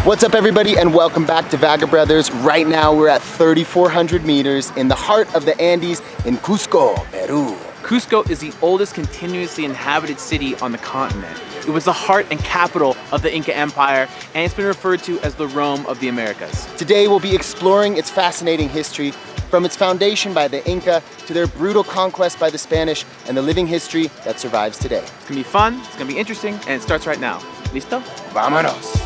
What's up everybody and welcome back to Vagabrothers. Right now we're at 3,400 meters in the heart of the Andes in Cusco, Peru. Cusco is the oldest continuously inhabited city on the continent. It was the heart and capital of the Inca Empire, and it's been referred to as the Rome of the Americas. Today we'll be exploring its fascinating history, from its foundation by the Inca to their brutal conquest by the Spanish and the living history that survives today. It's gonna be fun, it's gonna be interesting, and it starts right now. Listo? Vámonos!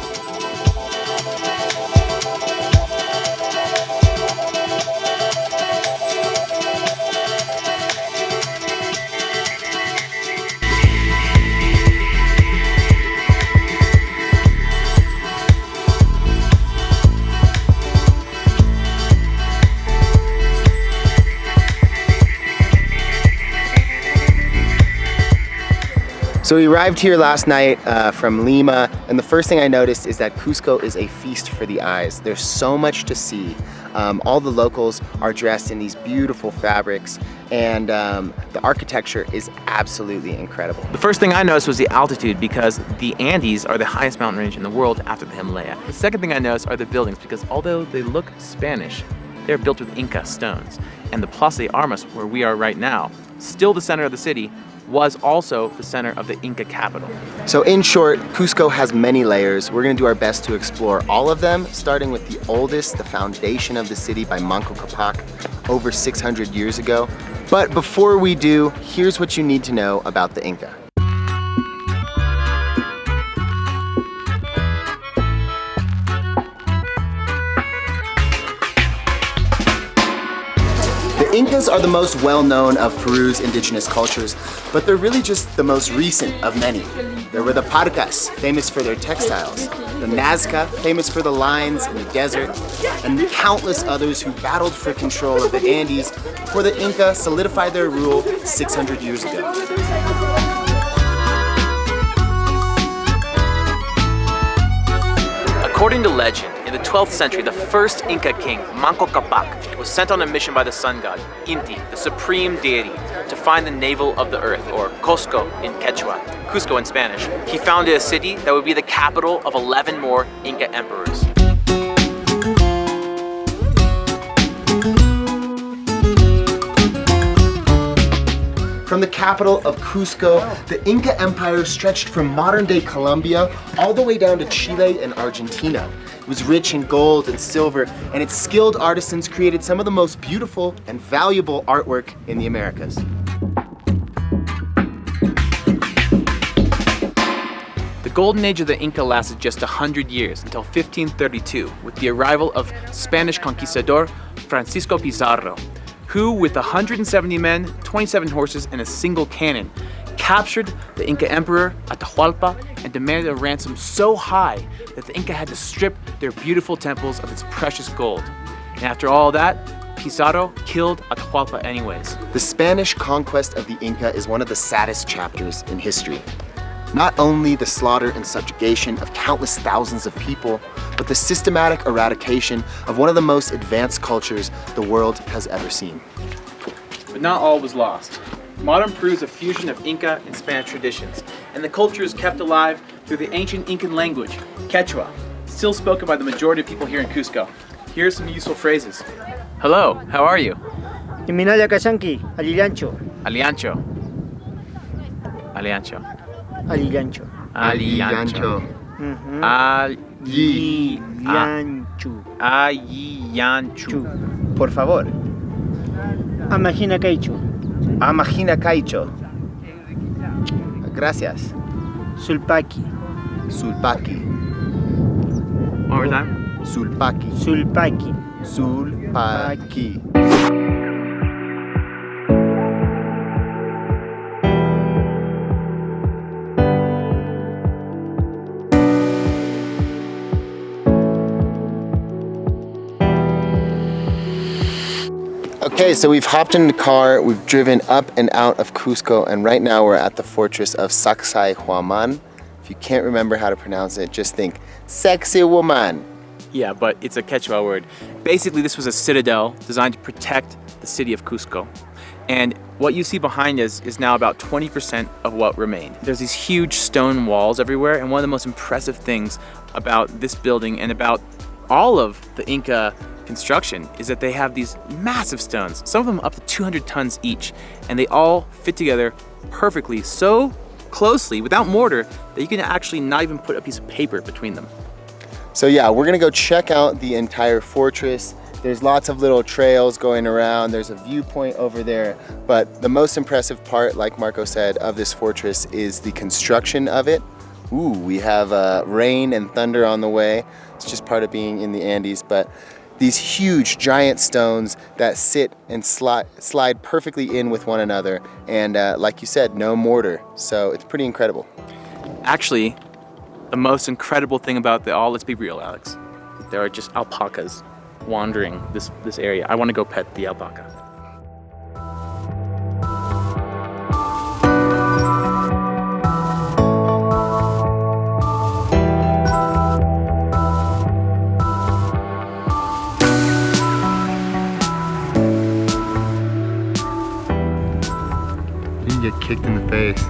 So we arrived here last night from Lima, and the first thing I noticed is that Cusco is a feast for the eyes. There's so much to see. All the locals are dressed in these beautiful fabrics, and the architecture is absolutely incredible. The first thing I noticed was the altitude, because the Andes are the highest mountain range in the world after the Himalaya. The second thing I noticed are the buildings, because although they look Spanish, they're built with Inca stones. And the Plaza de Armas, where we are right now, still the center of the city, was also the center of the Inca capital. So in short, Cusco has many layers. We're gonna do our best to explore all of them, starting with the oldest, the foundation of the city by Manco Capac over 600 years ago. But before we do, here's what you need to know about the Inca. The Incas are the most well-known of Peru's indigenous cultures, but they're really just the most recent of many. There were the Parcas, famous for their textiles, the Nazca, famous for the lines in the desert, and countless others who battled for control of the Andes before the Inca solidified their rule 600 years ago. According to legend, in the 12th century, the first Inca king, Manco Capac, was sent on a mission by the sun god, Inti, the supreme deity, to find the navel of the earth, or Cusco in Quechua, Cusco in Spanish. He founded a city that would be the capital of 11 more Inca emperors. From the capital of Cusco, the Inca Empire stretched from modern-day Colombia all the way down to Chile and Argentina. It was rich in gold and silver, and its skilled artisans created some of the most beautiful and valuable artwork in the Americas. The golden age of the Inca lasted just 100 years, until 1532, with the arrival of Spanish conquistador Francisco Pizarro, who, with 170 men, 27 horses, and a single cannon, captured the Inca emperor Atahualpa and demanded a ransom so high that the Inca had to strip their beautiful temples of its precious gold. And after all that, Pizarro killed Atahualpa anyways. The Spanish conquest of the Inca is one of the saddest chapters in history. Not only the slaughter and subjugation of countless thousands of people, but the systematic eradication of one of the most advanced cultures the world has ever seen. But not all was lost. Modern Peru is a fusion of Inca and Spanish traditions, and the culture is kept alive through the ancient Incan language, Quechua, still spoken by the majority of people here in Cusco. Here are some useful phrases. Hello, how are you? Iminala Kasanki, Alilancho. Aliancho. Aliancho. Alilancho. Aliancho. Alilancho. Aliancho. Por favor. Amajina Caicho. Amajina Caicho. Gracias. Sulpaki. Sulpaki. One more time. Sulpaki. Sulpaki. Sulpaki. Okay, so we've hopped in the car, we've driven up and out of Cusco, and right now we're at the fortress of Sacsayhuaman. If you can't remember how to pronounce it, just think, sexy woman. Yeah, but it's a Quechua word. Basically, this was a citadel designed to protect the city of Cusco. And what you see behind us is now about 20% of what remained. There's these huge stone walls everywhere, and one of the most impressive things about this building and about all of the Inca construction is that they have these massive stones, some of them up to 200 tons each, and they all fit together perfectly, so closely without mortar that you can actually not even put a piece of paper between them. So yeah, we're gonna go check out the entire fortress. There's lots of little trails going around. There's a viewpoint over there. But the most impressive part, like Marko said, of this fortress is the construction of it. Ooh, we have rain and thunder on the way. It's just part of being in the Andes, but these huge giant stones that sit and slide perfectly in with one another. And like you said, no mortar. So it's pretty incredible. Actually, the most incredible thing about let's be real, Alex, there are just alpacas wandering this area. I want to go pet the alpaca. You get kicked in the face.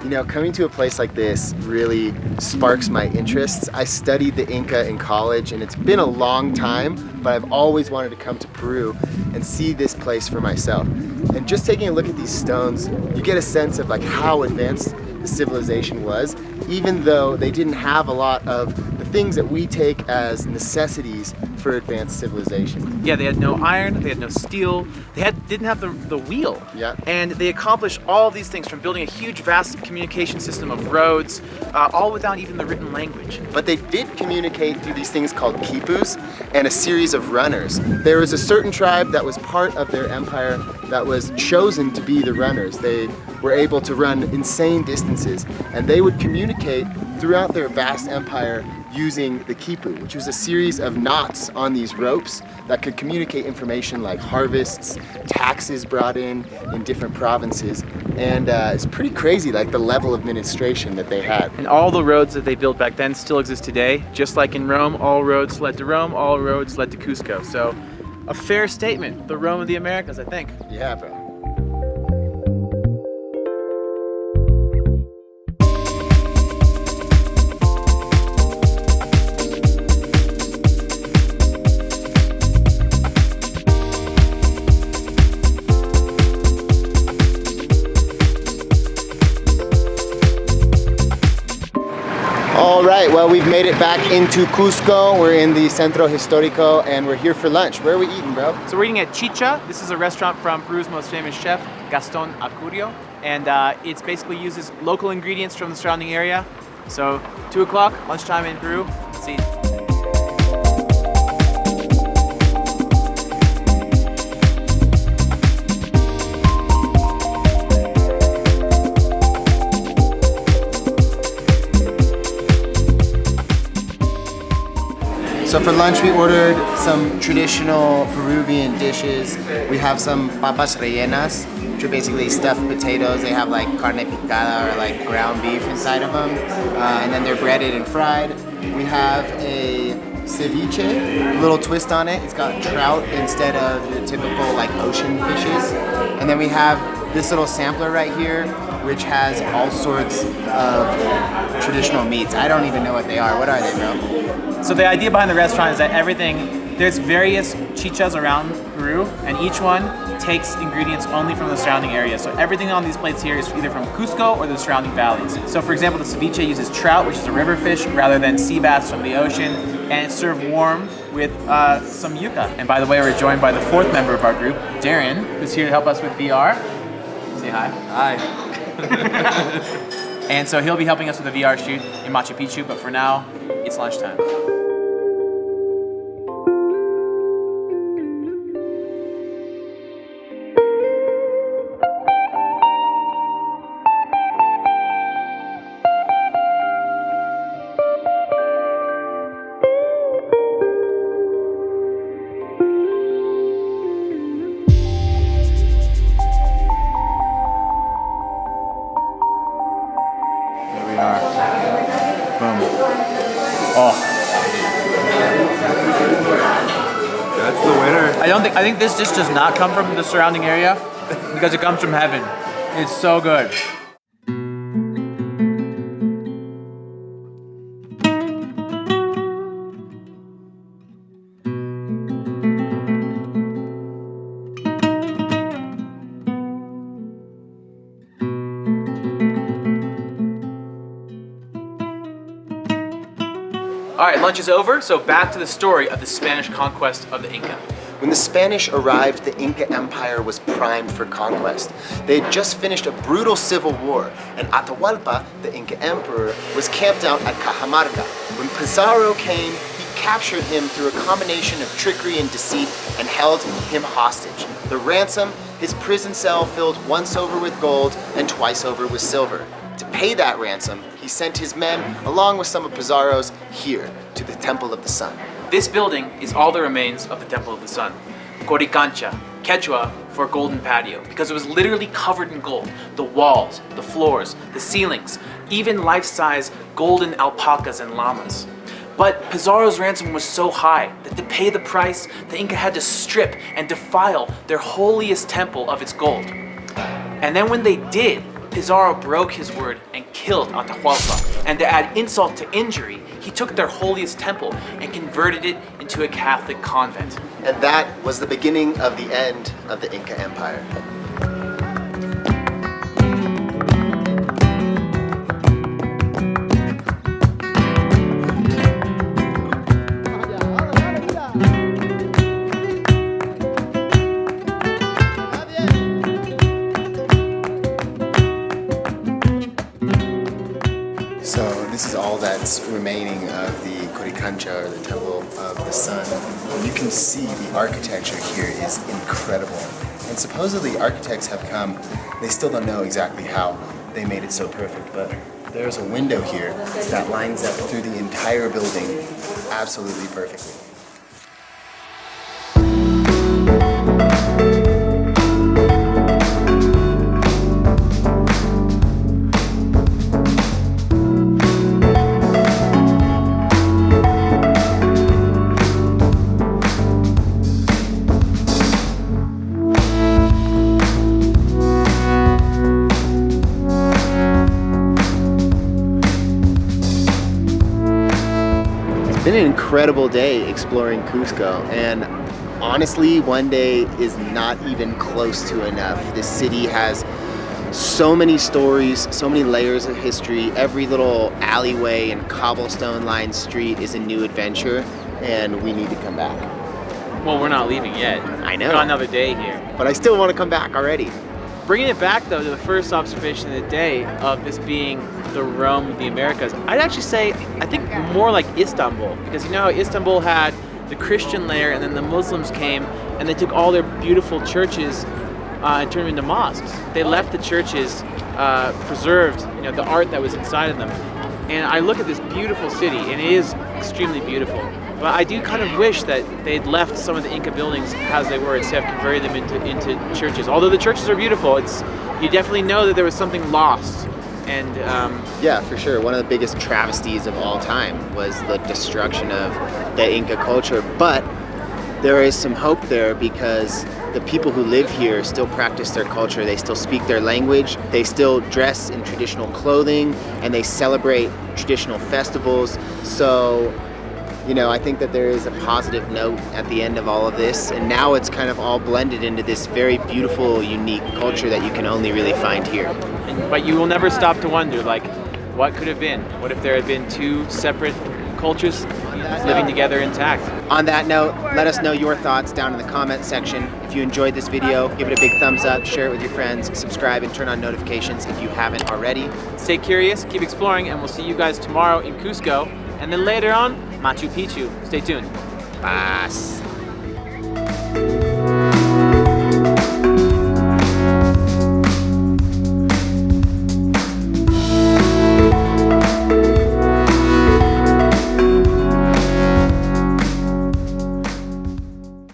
You know, coming to a place like this really sparks my interests. I studied the Inca in college and it's been a long time, but I've always wanted to come to Peru and see this place for myself. And just taking a look at these stones, you get a sense of like how advanced the civilization was, even though they didn't have a lot of the things that we take as necessities for advanced civilization. Yeah, they had no iron, they had no steel, they didn't have the wheel. Yeah. And they accomplished all of these things, from building a huge, vast communication system of roads, all without even the written language. But they did communicate through these things called quipus and a series of runners. There was a certain tribe that was part of their empire that was chosen to be the runners. They were able to run insane distances, and they would communicate throughout their vast empire using the quipu, which was a series of knots on these ropes that could communicate information like harvests, taxes brought in different provinces, and it's pretty crazy, like the level of administration that they had. And all the roads that they built back then still exist today. Just like in Rome, all roads led to Rome, all roads led to Cusco. So a fair statement, the Rome of the Americas, I think. Yeah, bro. All right, well, we've made it back into Cusco. We're in the Centro Histórico and we're here for lunch. Where are we eating, bro? So we're eating at Chicha. This is a restaurant from Peru's most famous chef, Gaston Acurio. And it basically uses local ingredients from the surrounding area. So 2 o'clock, lunchtime in Peru. Let's eat. So for lunch we ordered some traditional Peruvian dishes. We have some papas rellenas, which are basically stuffed potatoes. They have like carne picada or like ground beef inside of them. And then they're breaded and fried. We have a ceviche, a little twist on it. It's got trout instead of your typical like ocean fishes. And then we have this little sampler right here, which has all sorts of traditional meats. I don't even know what they are. What are they, bro? So the idea behind the restaurant is that there's various chichas around Peru, and each one takes ingredients only from the surrounding area. So everything on these plates here is either from Cusco or the surrounding valleys. So for example, the ceviche uses trout, which is a river fish, rather than sea bass from the ocean, and it's served warm with some yuca. And by the way, we're joined by the fourth member of our group, Darren, who's here to help us with VR. Say hi. Hi. And so he'll be helping us with a VR shoot in Machu Picchu, but for now, it's lunchtime. That's the winner. I think this dish does not come from the surrounding area because it comes from heaven. It's so good. All right, lunch is over, so back to the story of the Spanish conquest of the Inca. When the Spanish arrived, the Inca Empire was primed for conquest. They had just finished a brutal civil war, and Atahualpa, the Inca emperor, was camped out at Cajamarca. When Pizarro came, he captured him through a combination of trickery and deceit and held him hostage. The ransom, his prison cell filled once over with gold and twice over with silver. To pay that ransom, he sent his men, along with some of Pizarro's, here to the Temple of the Sun. This building is all the remains of the Temple of the Sun. Coricancha, Quechua for golden patio, because it was literally covered in gold. The walls, the floors, the ceilings, even life-size golden alpacas and llamas. But Pizarro's ransom was so high that to pay the price, the Inca had to strip and defile their holiest temple of its gold. And then when they did, Pizarro broke his word and killed Atahualpa. And to add insult to injury, he took their holiest temple and converted it into a Catholic convent. And that was the beginning of the end of the Inca Empire. So this is all that's remaining of the Coricancha, or the Temple of the Sun. You can see the architecture here is incredible. And supposedly architects have come, they still don't know exactly how they made it so perfect, but there's a window here that lines up through the entire building absolutely perfectly. It's been an incredible day exploring Cusco, and honestly, one day is not even close to enough. This city has so many stories, so many layers of history. Every little alleyway and cobblestone-lined street is a new adventure, and we need to come back. Well, we're not leaving yet. I know. We've got another day here. But I still want to come back already. Bringing it back though to the first observation of the day of this being the Rome of the Americas, I'd actually say I think more like Istanbul, because you know how Istanbul had the Christian layer and then the Muslims came and they took all their beautiful churches and turned them into mosques. They left the churches preserved, you know, the art that was inside of them. And I look at this beautiful city and it is extremely beautiful. But I do kind of wish that they'd left some of the Inca buildings as they were instead of converting them into churches. Although the churches are beautiful, you definitely know that there was something lost. And yeah, for sure. One of the biggest travesties of all time was the destruction of the Inca culture. But there is some hope there because the people who live here still practice their culture. They still speak their language. They still dress in traditional clothing and they celebrate traditional festivals. So, you know, I think that there is a positive note at the end of all of this, and now it's kind of all blended into this very beautiful, unique culture that you can only really find here. But you will never stop to wonder, like, what could have been? What if there had been two separate cultures living together intact? On that note, let us know your thoughts down in the comment section. If you enjoyed this video, give it a big thumbs up, share it with your friends, subscribe and turn on notifications if you haven't already. Stay curious, keep exploring, and we'll see you guys tomorrow in Cusco, and then later on, Machu Picchu. Stay tuned. Bye.